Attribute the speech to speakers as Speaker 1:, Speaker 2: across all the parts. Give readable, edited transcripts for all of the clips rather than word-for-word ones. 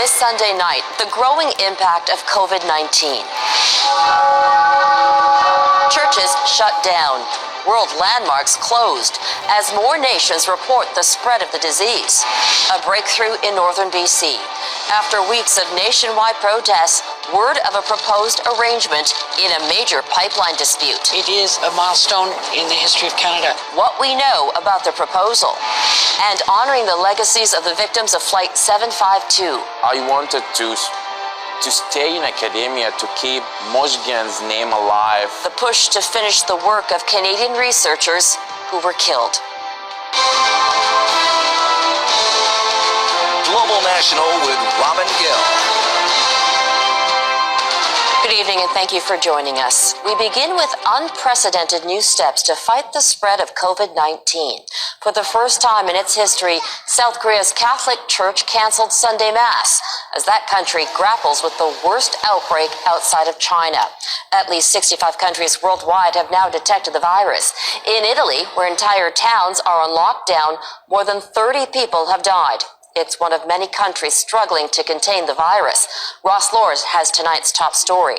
Speaker 1: this Sunday night, the growing impact of COVID-19. Churches shut down. World landmarks closed as more nations report the spread of the disease. A breakthrough in northern BC. After weeks of nationwide protests, word of a proposed arrangement in a major pipeline dispute.
Speaker 2: It is a milestone in the history of Canada.
Speaker 1: What we know about the proposal and honoring the legacies of the victims of Flight 752.
Speaker 3: I wanted to stay in academia to keep Mojgan's name alive.
Speaker 1: The push to finish the work of Canadian researchers who were killed.
Speaker 4: Global National with Robin Gill.
Speaker 1: Good evening and thank you for joining us. We begin with unprecedented new steps to fight the spread of COVID-19. For the first time in its history, South Korea's Catholic Church canceled Sunday Mass as that country grapples with the worst outbreak outside of China. At least 65 countries worldwide have now detected the virus. In Italy, where entire towns are on lockdown, more than 30 people have died. It's one of many countries struggling to contain the virus. Ross Lord has tonight's top story.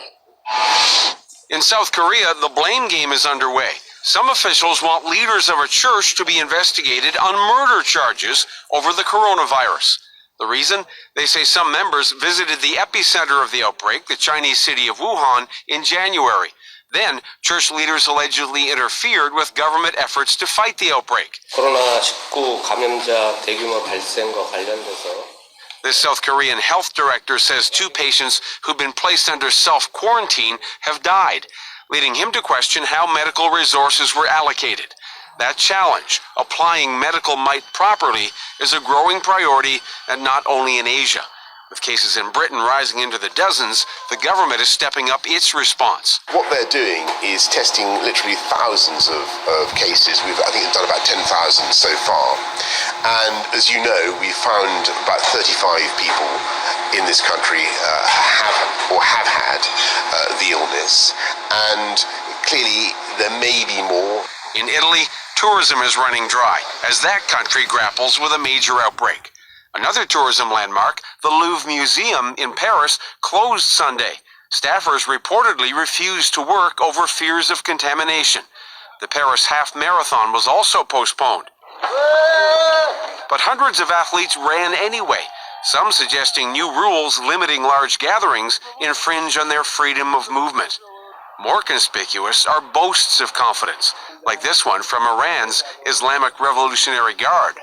Speaker 5: In South Korea, the blame game is underway. Some officials want leaders of a church to be investigated on murder charges over the coronavirus. The reason? They say some members visited the epicenter of the outbreak, the Chinese city of Wuhan, in January. Then, church leaders allegedly interfered with government efforts to fight the outbreak.
Speaker 6: 코로나19 감염자 대규모 발생과 관련돼서
Speaker 5: The South Korean health director says 2 patients who've been placed under self-quarantine have died, leading him to question how medical resources were allocated. That challenge, applying medical might properly, is a growing priority, and not only in Asia. With cases in Britain rising into the dozens, the government is stepping up its response.
Speaker 7: What they're doing is testing literally thousands of cases. I think we've done about 10,000 so far. And as you know, we found about 35 people in this country have had the illness. And clearly there may be more.
Speaker 5: In Italy, tourism is running dry as that country grapples with a major outbreak. Another tourism landmark, the Louvre Museum in Paris, closed Sunday. Staffers reportedly refused to work over fears of contamination. The Paris Half Marathon was also postponed. But hundreds of athletes ran anyway, some suggesting new rules limiting large gatherings infringe on their freedom of movement. More conspicuous are boasts of confidence, like this one from Iran's Islamic Revolutionary Guard.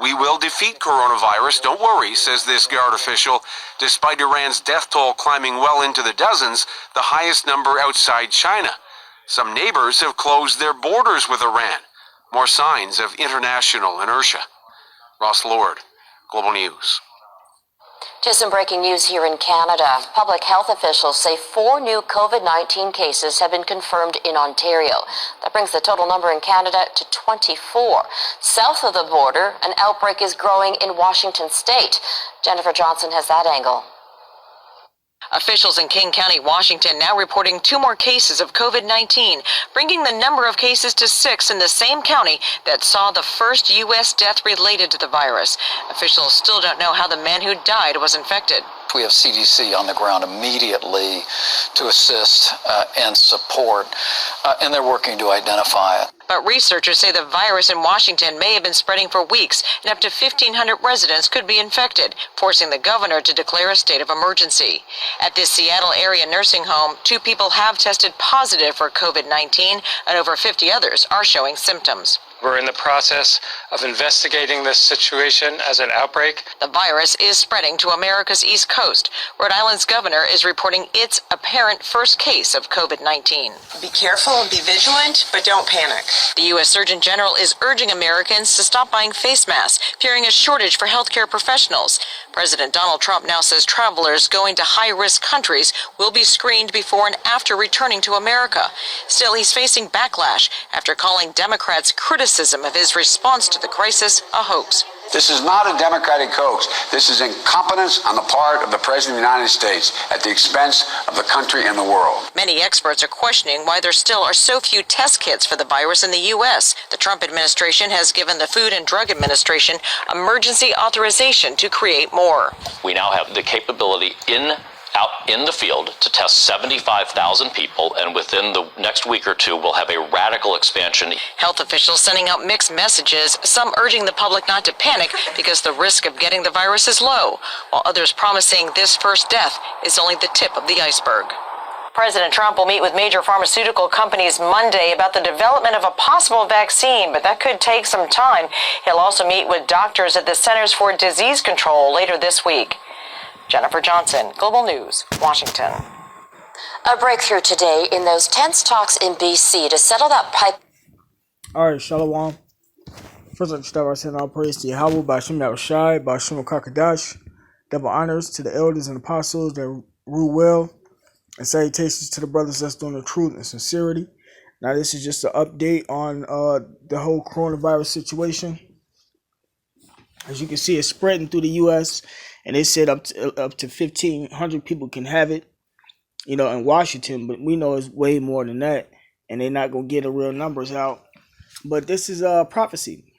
Speaker 5: We will defeat coronavirus, don't worry, says this Guard official. Despite Iran's death toll climbing well into the dozens, the highest number outside China. Some neighbors have closed their borders with Iran. More signs of international inertia. Ross Lord, Global News.
Speaker 1: Just some breaking news here in Canada. Public health officials say 4 new COVID-19 cases have been confirmed in Ontario. That brings the total number in Canada to 24. South of the border, an outbreak is growing in Washington state. Jennifer Johnson has that angle.
Speaker 2: Officials in King County, Washington, now reporting 2 more cases of COVID-19, bringing the number of cases to 6 in the same county that saw the first U.S. death related to the virus. Officials still don't know how the man who died was infected.
Speaker 8: We have CDC on the ground immediately to assist and support, and they're working to identify it.
Speaker 2: But researchers say the virus in Washington may have been spreading for weeks, and up to 1,500 residents could be infected, forcing the governor to declare a state of emergency. At this Seattle area nursing home, 2 people have tested positive for COVID-19, and over 50 others are showing symptoms.
Speaker 9: We're in the process of investigating this situation as an outbreak.
Speaker 2: The virus is spreading to America's East Coast. Rhode Island's governor is reporting its apparent first case of COVID-19.
Speaker 10: Be careful and be vigilant, but don't panic.
Speaker 2: The U.S. Surgeon General is urging Americans to stop buying face masks, fearing a shortage for healthcare professionals. President Donald Trump now says travelers going to high-risk countries will be screened before and after returning to America. Still, he's facing backlash after calling Democrats' criticism of his response to the crisis a hoax.
Speaker 11: This is not a Democratic hoax. This is incompetence on the part of the President of the United States at the expense of the country and the world.
Speaker 2: Many experts are questioning why there still are so few test kits for the virus in the U.S. The Trump administration has given the Food and Drug Administration emergency authorization to create more.
Speaker 12: We now have the capability out in the field to test 75,000 people, and within the next week or two, we'll have a radical expansion.
Speaker 2: Health officials sending out mixed messages, some urging the public not to panic because the risk of getting the virus is low, while others promising this first death is only the tip of the iceberg. President Trump will meet with major pharmaceutical companies Monday about the development of a possible vaccine, but that could take some time. He'll also meet with doctors at the Centers for Disease Control later this week. Jennifer Johnson, Global News, Washington.
Speaker 1: A breakthrough today in those tense talks in BC to settle that pipe.
Speaker 13: All right, Shalom. First, let's start by saying all praise to Yahweh, Bashim Yahushai, Bashim Kakadash. Double honors to the elders and apostles that rule well, and salutations to the brothers that's doing the truth and sincerity. Now, this is just an update on the whole coronavirus situation. As you can see, it's spreading through the U.S., and they said up to 1,500 people can have it, in Washington. But we know it's way more than that, and they're not going to get the real numbers out. But this is a prophecy.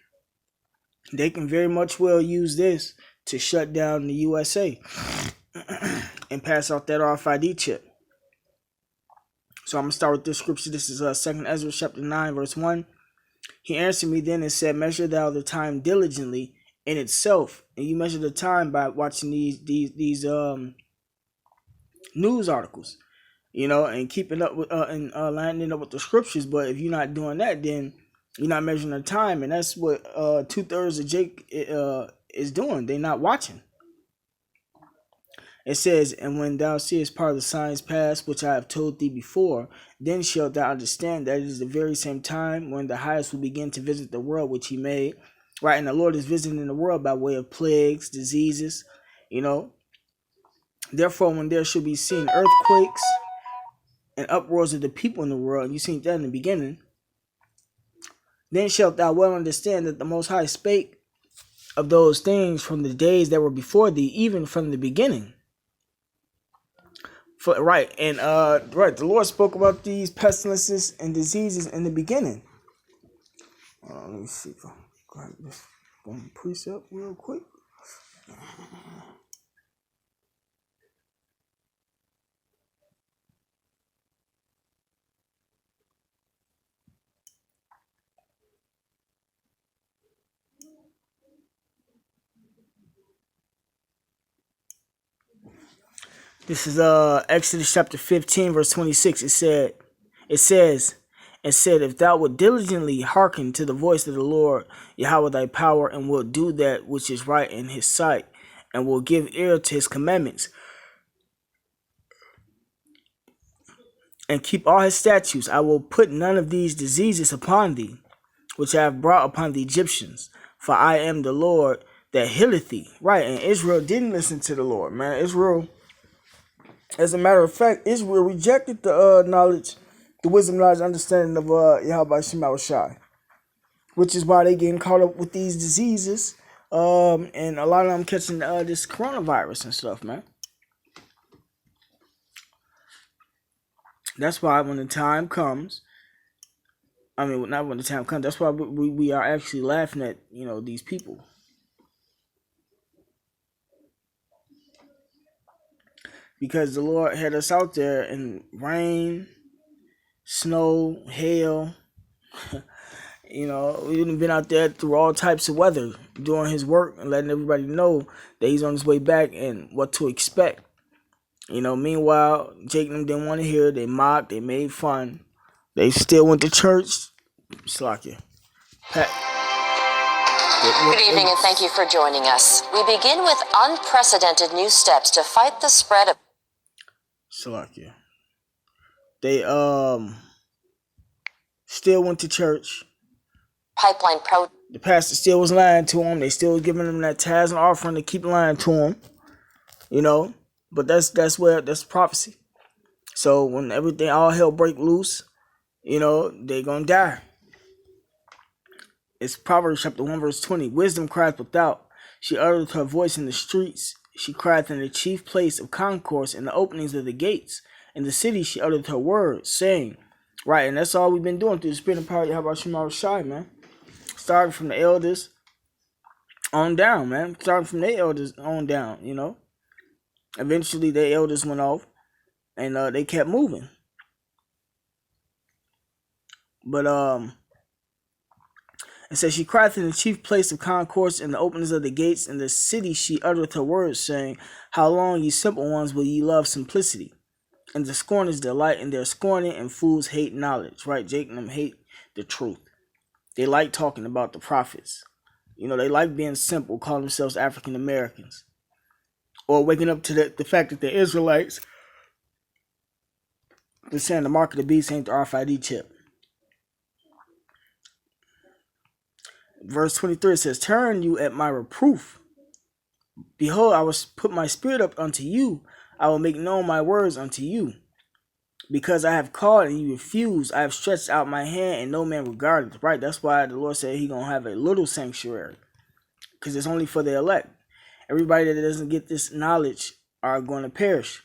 Speaker 13: They can very much well use this to shut down the USA and pass out that RFID chip. So I'm going to start with this scripture. This is 2 Ezra chapter 9, verse 1. He answered me then and said, measure thou the time diligently in itself, and you measure the time by watching these news articles, and keeping up with and lining up with the scriptures. But if you're not doing that, then you're not measuring the time, and that's what 2/3 of Jake is doing. They're not watching. It says, and when thou seest part of the signs pass, which I have told thee before, then shalt thou understand that it is the very same time when the highest will begin to visit the world which he made. Right, and the Lord is visiting the world by way of plagues, diseases, Therefore, when there shall be seen earthquakes and uproars of the people in the world, and you seen that in the beginning, then shalt thou well understand that the Most High spake of those things from the days that were before thee, even from the beginning. The Lord spoke about these pestilences and diseases in the beginning. Let me see. Go ahead, just go and precept real quick. This is Exodus chapter 15, verse 26. It says, and said, if thou wilt diligently hearken to the voice of the Lord, Yahweh thy power, and wilt do that which is right in his sight, and will give ear to his commandments, and keep all his statutes, I will put none of these diseases upon thee, which I have brought upon the Egyptians. For I am the Lord that healeth thee. Right, and Israel didn't listen to the Lord, man. Israel, as a matter of fact, Israel rejected the knowledge, the wisdom, knowledge, understanding of Yahweh Shema Shai, which is why they getting caught up with these diseases, and a lot of them catching this coronavirus and stuff, man. That's why when the time comes, not when the time comes, that's why we are actually laughing at, these people. Because the Lord had us out there in rain, snow, hail. We've been out there through all types of weather, doing his work and letting everybody know that he's on his way back and what to expect. Meanwhile, Jake and them didn't want to hear. They mocked, they made fun. They still went to church. Slakia.
Speaker 1: Good evening and thank you for joining us. We begin with unprecedented new steps to fight the spread of...
Speaker 13: Salakia. They still went to church.
Speaker 1: Pipeline pro...
Speaker 13: The pastor still was lying to them. They still giving them that tithes and offering to keep lying to them. But that's prophecy. So when everything, all hell break loose, they gonna die. It's Proverbs chapter 1 verse 20. Wisdom crieth without, she uttered her voice in the streets. She cried in the chief place of concourse in the openings of the gates. In the city she uttered her words, saying, right, and that's all we've been doing through the Spirit and power of Yahweh Shema Shai, man. Starting from the elders on down, man. Starting from their elders on down, you know. Eventually their elders went off and they kept moving. But it says, she cried in the chief place of concourse in the openings of the gates. In the city she uttered her words, saying, how long, ye simple ones, will ye love simplicity? And the scorners delight in their scorning, and fools hate knowledge. Right? Jake and them hate the truth. They like talking about the prophets. You know, they like being simple, calling themselves African Americans. Or waking up to the fact that they're Israelites. They're saying the mark of the beast ain't the RFID chip. Verse 23 says, turn you at my reproof. Behold, I will put my spirit up unto you. I will make known my words unto you. Because I have called and you refuse, I have stretched out my hand and no man regarded. Right? That's why the Lord said He's going to have a little sanctuary. Because it's only for the elect. Everybody that doesn't get this knowledge are going to perish.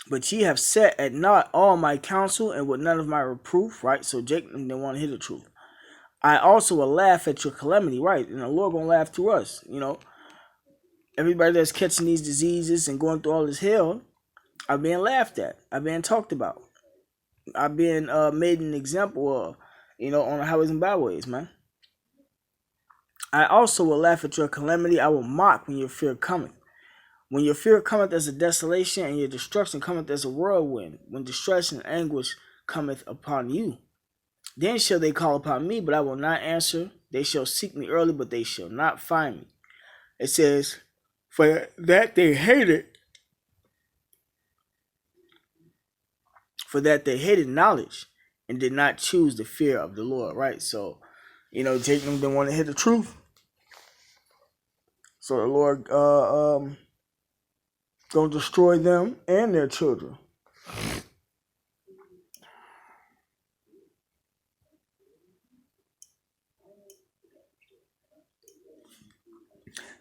Speaker 13: But ye have set at naught all my counsel and with none of my reproof. Right? So Jacob didn't want to hear the truth. I also will laugh at your calamity. Right? And the Lord going to laugh through us. You know. Everybody that's catching these diseases and going through all this hell are being laughed at. Are being talked about. Are being made an example of, you know, on the highways and byways, man. I also will laugh at your calamity. I will mock when your fear cometh. When your fear cometh as a desolation and your destruction cometh as a whirlwind. When distress and anguish cometh upon you. Then shall they call upon me, but I will not answer. They shall seek me early, but they shall not find me. It says, for that they hated. For that they hated knowledge and did not choose the fear of the Lord. Right? So, you know, Jacob didn't want to hear the truth. So the Lord gonna destroy them and their children.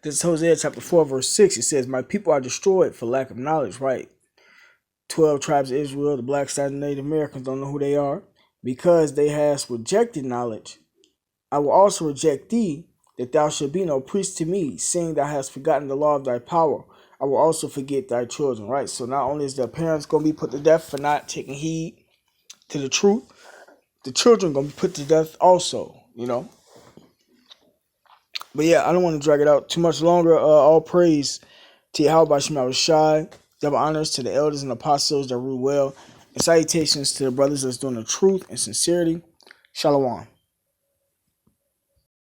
Speaker 13: This is Hosea chapter 4, verse 6. It says, my people are destroyed for lack of knowledge. Right? 12 tribes of Israel, the black side and Native Americans don't know who they are. Because they has rejected knowledge, I will also reject thee, that thou shalt be no priest to me, seeing thou hast forgotten the law of thy power. I will also forget thy children. Right? So not only is their parents going to be put to death for not taking heed to the truth, the children going to be put to death also, you know. But yeah, I don't want to drag it out too much longer. All praise to Yahweh Shema Shai. Double honors to the elders and apostles that rule well. And salutations to the brothers that's doing the truth and sincerity. Shalom.